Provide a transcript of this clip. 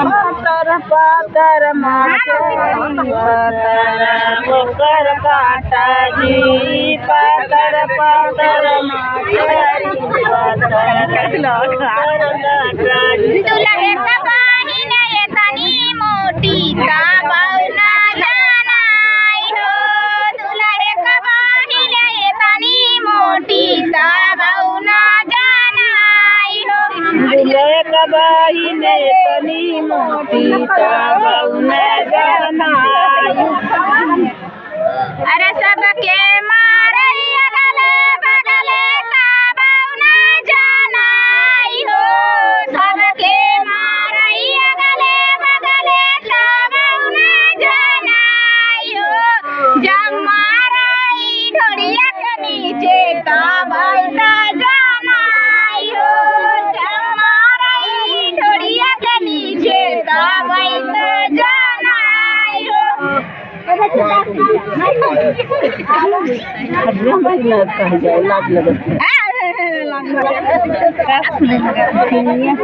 पातर पातर माकर काटा जी पातर पातर दुल्हे का बहिन एतनी मोटी का बौना जनाई हो दुल्हे का बहिन एतनी मोटी का बौना जनाई हो दुल्हे का बहिन एतनी मोटी का बौना जनाई अरे सबके मारे अगले बगले का बौना जनाई हो सबके मारे अगले बगले का बौना जनाई हो जब माराई ढोड़िया के नीचे का बौना जनाई हो जब माराई ढोड़िया के नीचे का बौना जनाई हो लाज लगत रही है।